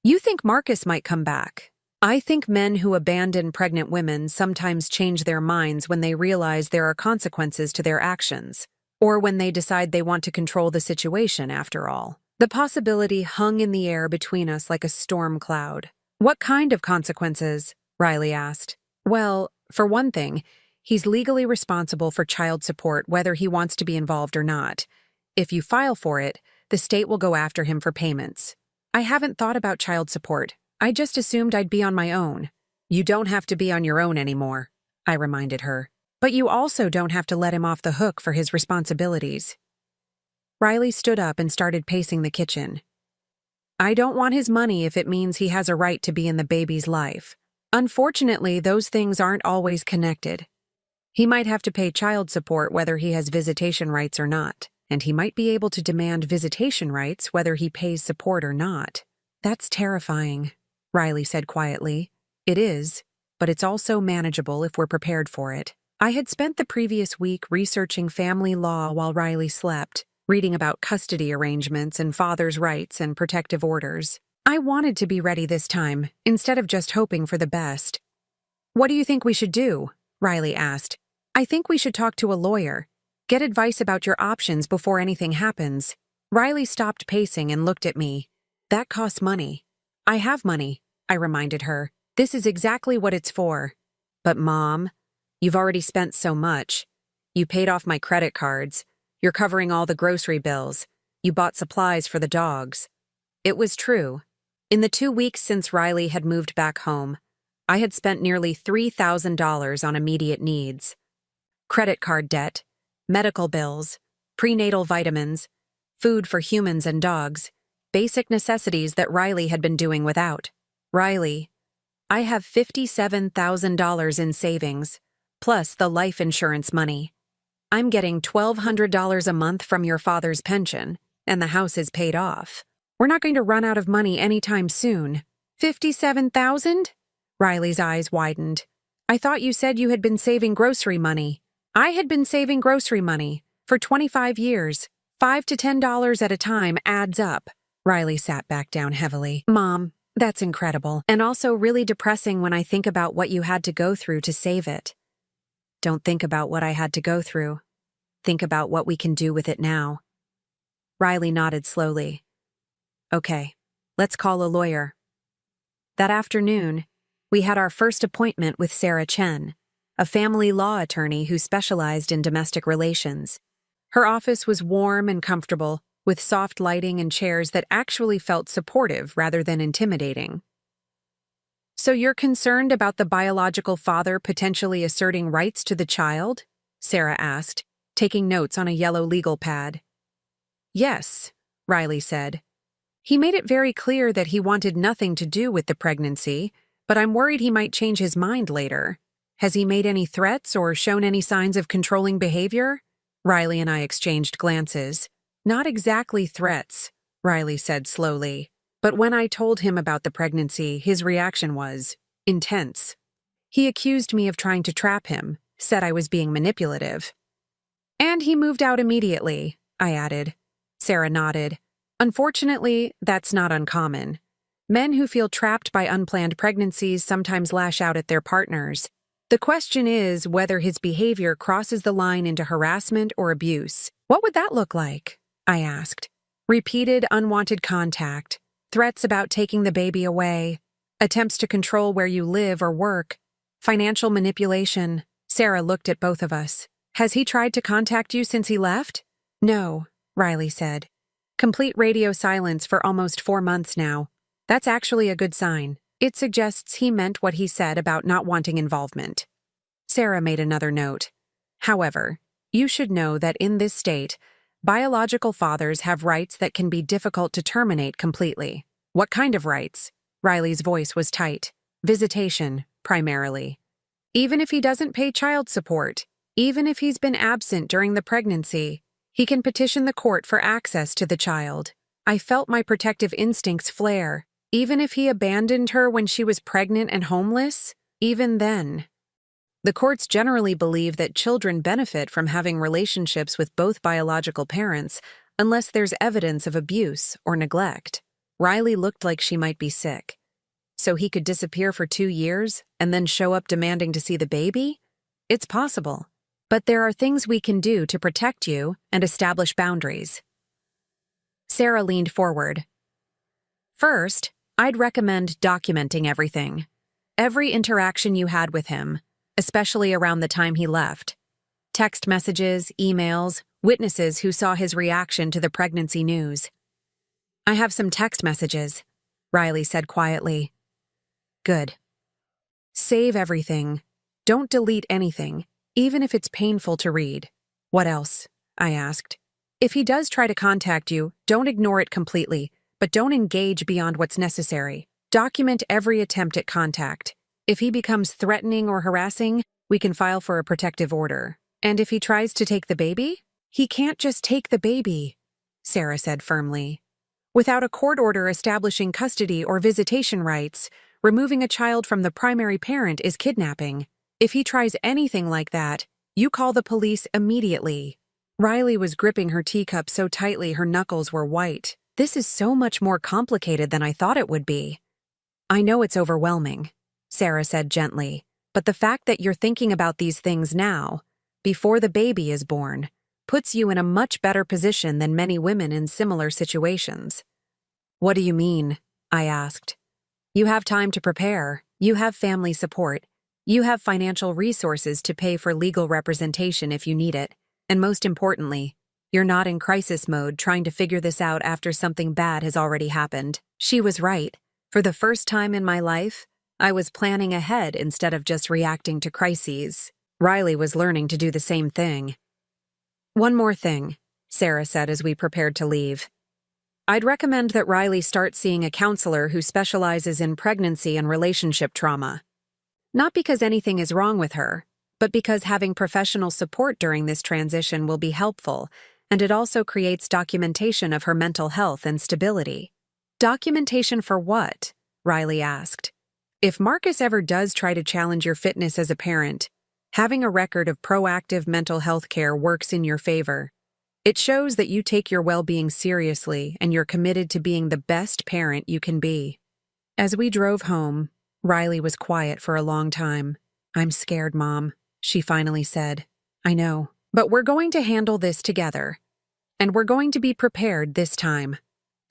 "You think Marcus might come back. I think men who abandon pregnant women sometimes change their minds when they realize there are consequences to their actions, or when they decide they want to control the situation after all." The possibility hung in the air between us like a storm cloud. "What kind of consequences?" Riley asked. "Well, for one thing, he's legally responsible for child support whether he wants to be involved or not. If you file for it, the state will go after him for payments. I haven't thought about child support. I just assumed I'd be on my own." "You don't have to be on your own anymore," I reminded her. "But you also don't have to let him off the hook for his responsibilities." Riley stood up and started pacing the kitchen. "I don't want his money if it means he has a right to be in the baby's life. Unfortunately, those things aren't always connected. He might have to pay child support whether he has visitation rights or not, and he might be able to demand visitation rights whether he pays support or not." "That's terrifying," Riley said quietly. "It is, but it's also manageable if we're prepared for it." I had spent the previous week researching family law while Riley slept, reading about custody arrangements and father's rights and protective orders. I wanted to be ready this time, instead of just hoping for the best. "What do you think we should do?" Riley asked. "I think we should talk to a lawyer. Get advice about your options before anything happens." Riley stopped pacing and looked at me. "That costs money." "I have money," I reminded her. "This is exactly what it's for." "But Mom, you've already spent so much. You paid off my credit cards. You're covering all the grocery bills. You bought supplies for the dogs." It was true. In the 2 weeks since Riley had moved back home, I had spent nearly $3,000 on immediate needs. Credit card debt, medical bills, prenatal vitamins, food for humans and dogs, basic necessities that Riley had been doing without. "Riley, I have $57,000 in savings, plus the life insurance money. I'm getting $1,200 a month from your father's pension, and the house is paid off. We're not going to run out of money anytime soon." "$57,000? Riley's eyes widened. "I thought you said you had been saving grocery money." "I had been saving grocery money for 25 years. $5 to $10 at a time adds up." Riley sat back down heavily. "Mom, that's incredible, and also really depressing when I think about what you had to go through to save it." "Don't think about what I had to go through. Think about what we can do with it now." Riley nodded slowly. "Okay, let's call a lawyer." That afternoon, we had our first appointment with Sarah Chen, a family law attorney who specialized in domestic relations. Her office was warm and comfortable, with soft lighting and chairs that actually felt supportive rather than intimidating. "So you're concerned about the biological father potentially asserting rights to the child?" Sarah asked, taking notes on a yellow legal pad. "Yes," Riley said. "He made it very clear that he wanted nothing to do with the pregnancy, but I'm worried he might change his mind later. Has he made any threats or shown any signs of controlling behavior?" Riley and I exchanged glances. "Not exactly threats," Riley said slowly. "But when I told him about the pregnancy, his reaction was intense. He accused me of trying to trap him, said I was being manipulative." "And he moved out immediately," I added. Sarah nodded. "Unfortunately, that's not uncommon. Men who feel trapped by unplanned pregnancies sometimes lash out at their partners. The question is whether his behavior crosses the line into harassment or abuse." "What would that look like?" I asked. "Repeated unwanted contact, threats about taking the baby away, attempts to control where you live or work, financial manipulation." Sarah looked at both of us. "Has he tried to contact you since he left?" "No," Riley said. "Complete radio silence for almost 4 months now. That's actually a good sign. It suggests he meant what he said about not wanting involvement." Sarah made another note. "However, you should know that in this state, biological fathers have rights that can be difficult to terminate completely." "What kind of rights?" Riley's voice was tight. "Visitation, primarily. Even if he doesn't pay child support, even if he's been absent during the pregnancy, he can petition the court for access to the child." I felt my protective instincts flare. Even if he abandoned her when she was pregnant and homeless? Even then. The courts generally believe that children benefit from having relationships with both biological parents unless there's evidence of abuse or neglect. Riley looked like she might be sick. So he could disappear for 2 years and then show up demanding to see the baby? It's possible. But there are things we can do to protect you and establish boundaries. Sarah leaned forward. "First, I'd recommend documenting everything. Every interaction you had with him, especially around the time he left. Text messages, emails, witnesses who saw his reaction to the pregnancy news." "I have some text messages," Riley said quietly. "Good. Save everything. Don't delete anything, even if it's painful to read." "What else?" I asked. "If he does try to contact you, don't ignore it completely, but don't engage beyond what's necessary. Document every attempt at contact. If he becomes threatening or harassing, we can file for a protective order. And if he tries to take the baby? He can't just take the baby," Sarah said firmly. "Without a court order establishing custody or visitation rights, removing a child from the primary parent is kidnapping. If he tries anything like that, you call the police immediately." Riley was gripping her teacup so tightly her knuckles were white. This is so much more complicated than I thought it would be. I know it's overwhelming, Sarah said gently, but the fact that you're thinking about these things now, before the baby is born, puts you in a much better position than many women in similar situations. What do you mean? I asked. You have time to prepare, you have family support, you have financial resources to pay for legal representation if you need it, and most importantly, you're not in crisis mode trying to figure this out after something bad has already happened. She was right. For the first time in my life, I was planning ahead instead of just reacting to crises. Riley was learning to do the same thing. One more thing, Sarah said as we prepared to leave. I'd recommend that Riley start seeing a counselor who specializes in pregnancy and relationship trauma. Not because anything is wrong with her, but because having professional support during this transition will be helpful, and it also creates documentation of her mental health and stability. Documentation for what? Riley asked. If Marcus ever does try to challenge your fitness as a parent, having a record of proactive mental health care works in your favor. It shows that you take your well-being seriously and you're committed to being the best parent you can be. As we drove home, Riley was quiet for a long time. I'm scared, Mom, she finally said. I know, but we're going to handle this together. And we're going to be prepared this time.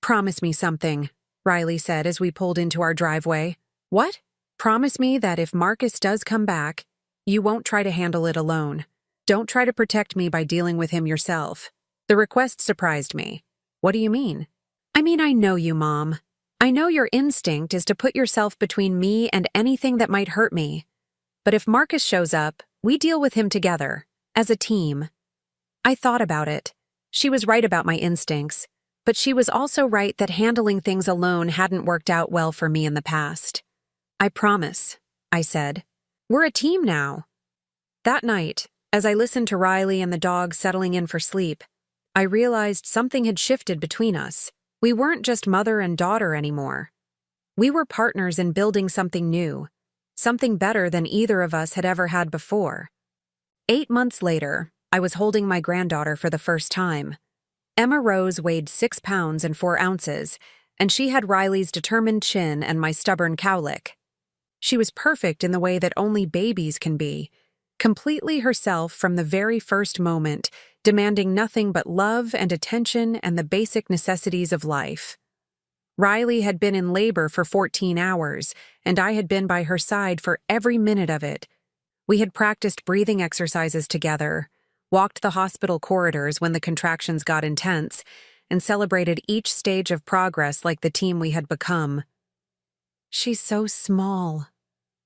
Promise me something, Riley said as we pulled into our driveway. What? Promise me that if Marcus does come back, you won't try to handle it alone. Don't try to protect me by dealing with him yourself. The request surprised me. What do you mean? I mean, I know you, Mom. I know your instinct is to put yourself between me and anything that might hurt me. But if Marcus shows up, we deal with him together, as a team. I thought about it. She was right about my instincts, but she was also right that handling things alone hadn't worked out well for me in the past. I promise, I said. We're a team now. That night, as I listened to Riley and the dog settling in for sleep, I realized something had shifted between us. We weren't just mother and daughter anymore. We were partners in building something new, something better than either of us had ever had before. 8 months later, I was holding my granddaughter for the first time. Emma Rose weighed 6 pounds and 4 ounces, and she had Riley's determined chin and my stubborn cowlick. She was perfect in the way that only babies can be, completely herself from the very first moment, demanding nothing but love and attention and the basic necessities of life. Riley had been in labor for 14 hours, and I had been by her side for every minute of it. We had practiced breathing exercises together, walked the hospital corridors when the contractions got intense, and celebrated each stage of progress like the team we had become. She's so small,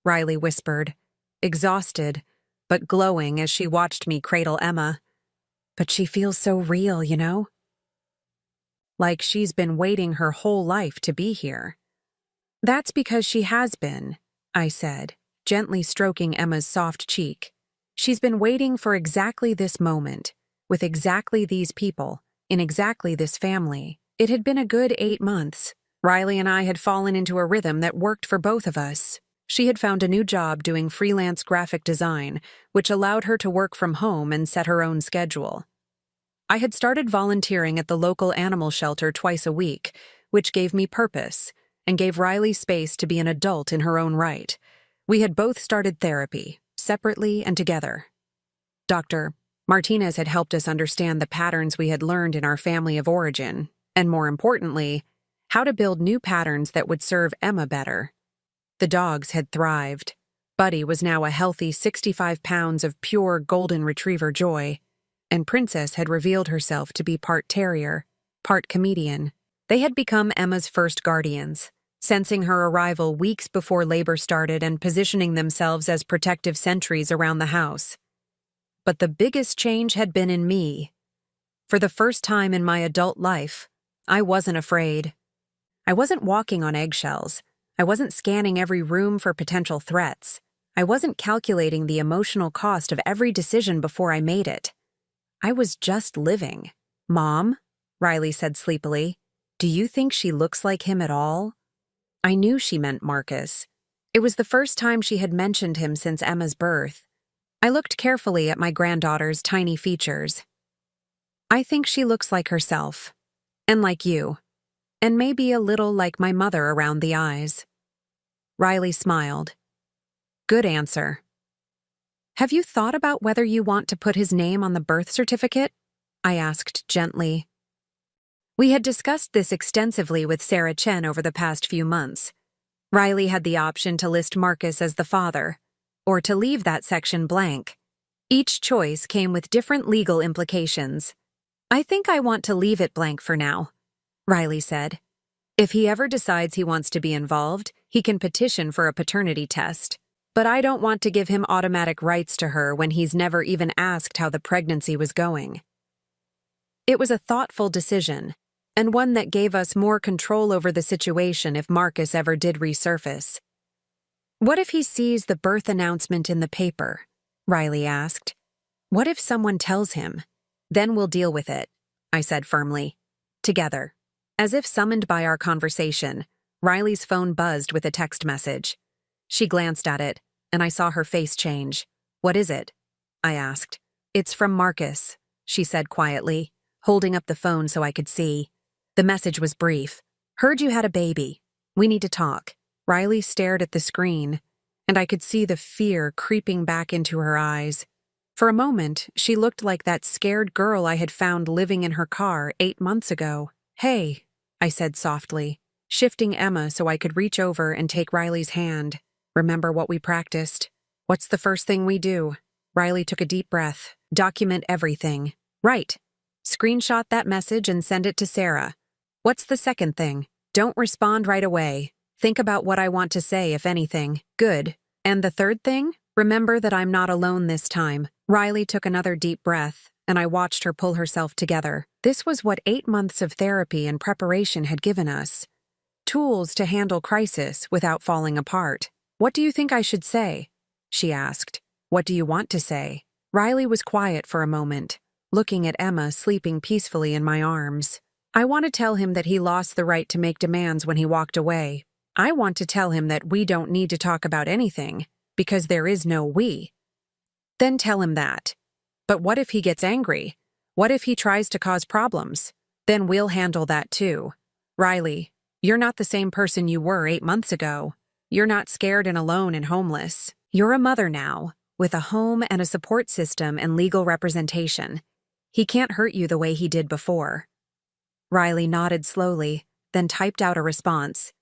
Riley whispered, exhausted, but glowing as she watched me cradle Emma. But she feels so real, you know? Like she's been waiting her whole life to be here. That's because she has been, I said, gently stroking Emma's soft cheek. She's been waiting for exactly this moment, with exactly these people, in exactly this family. It had been a good 8 months. Riley and I had fallen into a rhythm that worked for both of us. She had found a new job doing freelance graphic design, which allowed her to work from home and set her own schedule. I had started volunteering at the local animal shelter twice a week, which gave me purpose and gave Riley space to be an adult in her own right. We had both started therapy, separately and together. Dr. Martinez had helped us understand the patterns we had learned in our family of origin, and more importantly, how to build new patterns that would serve Emma better. The dogs had thrived. Buddy was now a healthy 65 pounds of pure golden retriever joy, and Princess had revealed herself to be part terrier, part comedian. They had become Emma's first guardians, sensing her arrival weeks before labor started and positioning themselves as protective sentries around the house. But the biggest change had been in me. For the first time in my adult life, I wasn't afraid. I wasn't walking on eggshells. I wasn't scanning every room for potential threats. I wasn't calculating the emotional cost of every decision before I made it. I was just living. Mom, Riley said sleepily, do you think she looks like him at all? I knew she meant Marcus. It was the first time she had mentioned him since Emma's birth. I looked carefully at my granddaughter's tiny features. I think she looks like herself. And like you. And maybe a little like my mother around the eyes. Riley smiled. Good answer. Have you thought about whether you want to put his name on the birth certificate? I asked gently. We had discussed this extensively with Sarah Chen over the past few months. Riley had the option to list Marcus as the father, or to leave that section blank. Each choice came with different legal implications. I think I want to leave it blank for now, Riley said. If he ever decides he wants to be involved, he can petition for a paternity test. But I don't want to give him automatic rights to her when he's never even asked how the pregnancy was going. It was a thoughtful decision, and one that gave us more control over the situation if Marcus ever did resurface. What if he sees the birth announcement in the paper? Riley asked. What if someone tells him? Then we'll deal with it, I said firmly. Together. As if summoned by our conversation, Riley's phone buzzed with a text message. She glanced at it, and I saw her face change. What is it? I asked. It's from Marcus, she said quietly, holding up the phone so I could see. The message was brief. Heard you had a baby. We need to talk. Riley stared at the screen, and I could see the fear creeping back into her eyes. For a moment, she looked like that scared girl I had found living in her car 8 months ago. Hey, I said softly, shifting Emma so I could reach over and take Riley's hand. Remember what we practiced? What's the first thing we do? Riley took a deep breath. Document everything. Right. Screenshot that message and send it to Sarah. What's the second thing? Don't respond right away. Think about what I want to say, if anything. Good. And the third thing? Remember that I'm not alone this time. Riley took another deep breath, and I watched her pull herself together. This was what 8 months of therapy and preparation had given us. Tools to handle crisis without falling apart. What do you think I should say? She asked. What do you want to say? Riley was quiet for a moment, looking at Emma sleeping peacefully in my arms. I want to tell him that he lost the right to make demands when he walked away. I want to tell him that we don't need to talk about anything, because there is no we. Then tell him that. But what if he gets angry? What if he tries to cause problems? Then we'll handle that too. Riley, you're not the same person you were 8 months ago. You're not scared and alone and homeless. You're a mother now, with a home and a support system and legal representation. He can't hurt you the way he did before. Riley nodded slowly, then typed out a response.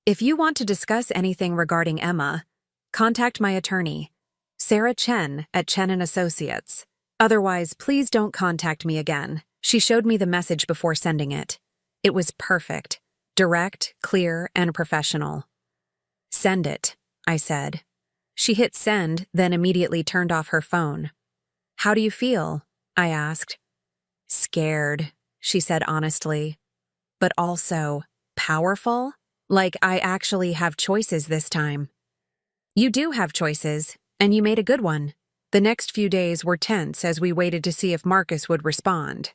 If you want to discuss anything regarding Emma, contact my attorney, Sarah Chen at Chen & Associates. Otherwise, please don't contact me again. She showed me the message before sending it. It was perfect, direct, clear, and professional. Send it, I said. She hit send, then immediately turned off her phone. How do you feel? I asked. Scared, she said honestly. But also powerful? Like I actually have choices this time. You do have choices, and you made a good one. The next few days were tense as we waited to see if Marcus would respond.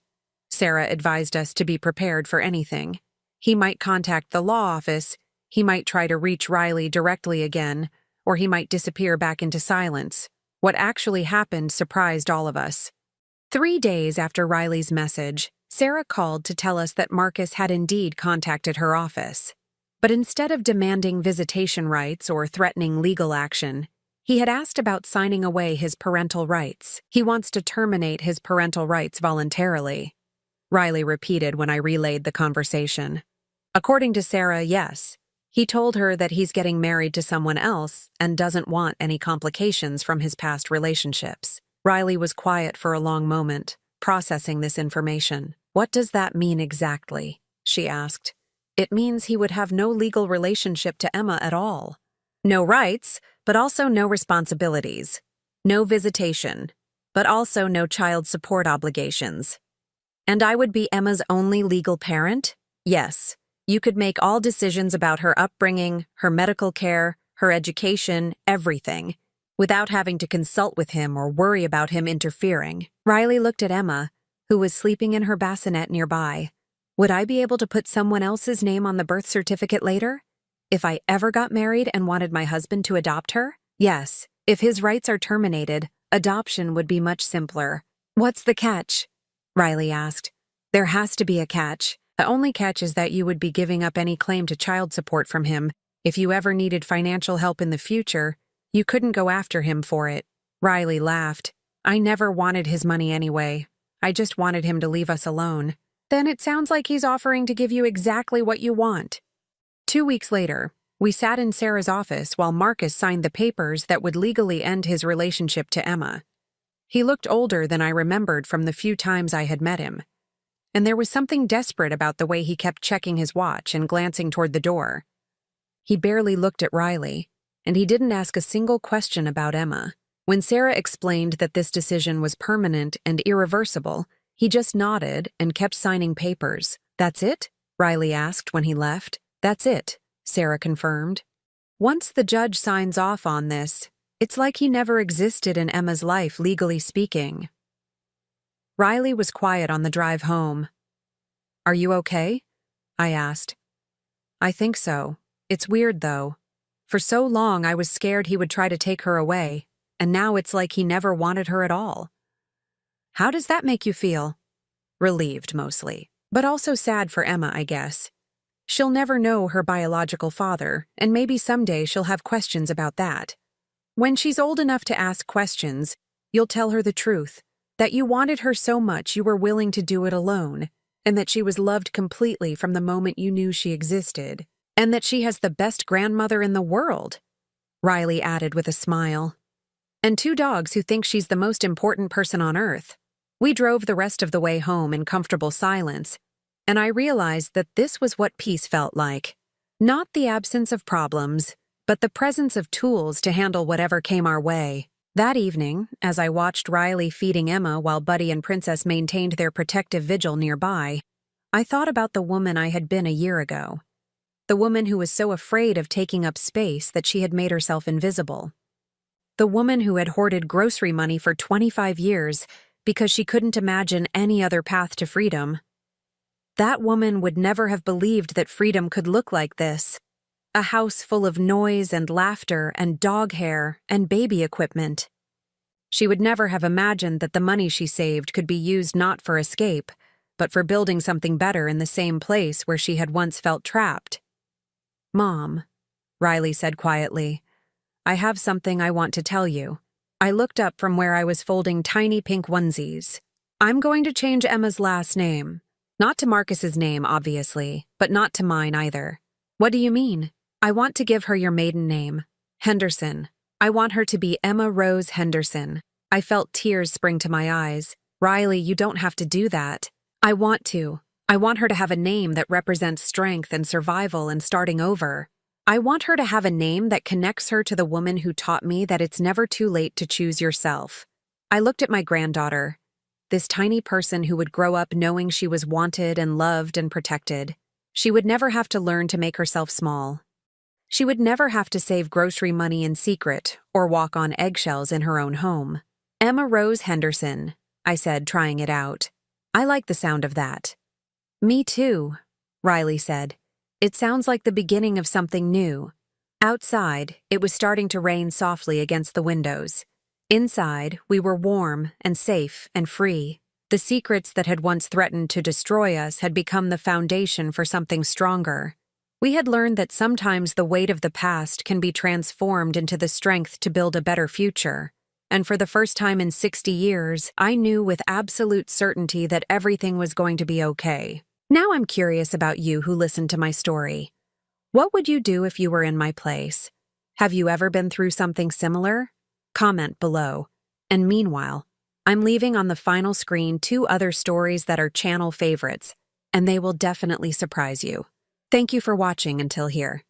Sarah advised us to be prepared for anything. He might contact the law office, he might try to reach Riley directly again, or he might disappear back into silence. What actually happened surprised all of us. 3 days after Riley's message, Sarah called to tell us that Marcus had indeed contacted her office. But instead of demanding visitation rights or threatening legal action, he had asked about signing away his parental rights. He wants to terminate his parental rights voluntarily. Riley repeated when I relayed the conversation. According to Sarah, yes. He told her that he's getting married to someone else and doesn't want any complications from his past relationships. Riley was quiet for a long moment, processing this information. What does that mean exactly? She asked. It means he would have no legal relationship to Emma at all. No rights, but also no responsibilities. No visitation, but also no child support obligations. And I would be Emma's only legal parent? Yes. You could make all decisions about her upbringing, her medical care, her education, everything, without having to consult with him or worry about him interfering. Riley looked at Emma, who was sleeping in her bassinet nearby. Would I be able to put someone else's name on the birth certificate later? If I ever got married and wanted my husband to adopt her? Yes. If his rights are terminated, adoption would be much simpler. What's the catch? Riley asked. There has to be a catch. The only catch is that you would be giving up any claim to child support from him. If you ever needed financial help in the future, you couldn't go after him for it. Riley laughed. I never wanted his money anyway. I just wanted him to leave us alone. Then it sounds like he's offering to give you exactly what you want. 2 weeks later, we sat in Sarah's office while Marcus signed the papers that would legally end his relationship to Emma. He looked older than I remembered from the few times I had met him. And there was something desperate about the way he kept checking his watch and glancing toward the door. He barely looked at Riley, and he didn't ask a single question about Emma. When Sarah explained that this decision was permanent and irreversible, he just nodded and kept signing papers. That's it? Riley asked when he left. That's it, Sarah confirmed. Once the judge signs off on this, it's like he never existed in Emma's life, legally speaking. Riley was quiet on the drive home. Are you okay? I asked. I think so. It's weird, though. For so long, I was scared he would try to take her away, and now it's like he never wanted her at all. How does that make you feel? Relieved, mostly, but also sad for Emma, I guess. She'll never know her biological father, and maybe someday she'll have questions about that. When she's old enough to ask questions, you'll tell her the truth, that you wanted her so much you were willing to do it alone, and that she was loved completely from the moment you knew she existed, and that she has the best grandmother in the world, Riley added with a smile. And 2 dogs who think she's the most important person on earth. We drove the rest of the way home in comfortable silence, and I realized that this was what peace felt like. Not the absence of problems, but the presence of tools to handle whatever came our way. That evening, as I watched Riley feeding Emma while Buddy and Princess maintained their protective vigil nearby, I thought about the woman I had been a year ago. The woman who was so afraid of taking up space that she had made herself invisible. The woman who had hoarded grocery money for 25 years because she couldn't imagine any other path to freedom. That woman would never have believed that freedom could look like this. A house full of noise and laughter and dog hair and baby equipment. She would never have imagined that the money she saved could be used not for escape, but for building something better in the same place where she had once felt trapped. Mom, Riley said quietly, I have something I want to tell you. I looked up from where I was folding tiny pink onesies. I'm going to change Emma's last name. Not to Marcus's name, obviously, but not to mine either. What do you mean? I want to give her your maiden name, Henderson. I want her to be Emma Rose Henderson. I felt tears spring to my eyes. Riley, you don't have to do that. I want to. I want her to have a name that represents strength and survival and starting over. I want her to have a name that connects her to the woman who taught me that it's never too late to choose yourself. I looked at my granddaughter, this tiny person who would grow up knowing she was wanted and loved and protected. She would never have to learn to make herself small. She would never have to save grocery money in secret or walk on eggshells in her own home. Emma Rose Henderson, I said, trying it out. I like the sound of that. Me too, Riley said. It sounds like the beginning of something new. Outside, it was starting to rain softly against the windows. Inside, we were warm and safe and free. The secrets that had once threatened to destroy us had become the foundation for something stronger. We had learned that sometimes the weight of the past can be transformed into the strength to build a better future. And for the first time in 60 years, I knew with absolute certainty that everything was going to be okay. Now I'm curious about you who listened to my story. What would you do if you were in my place? Have you ever been through something similar? Comment below. And meanwhile, I'm leaving on the final screen 2 other stories that are channel favorites, and they will definitely surprise you. Thank you for watching until here.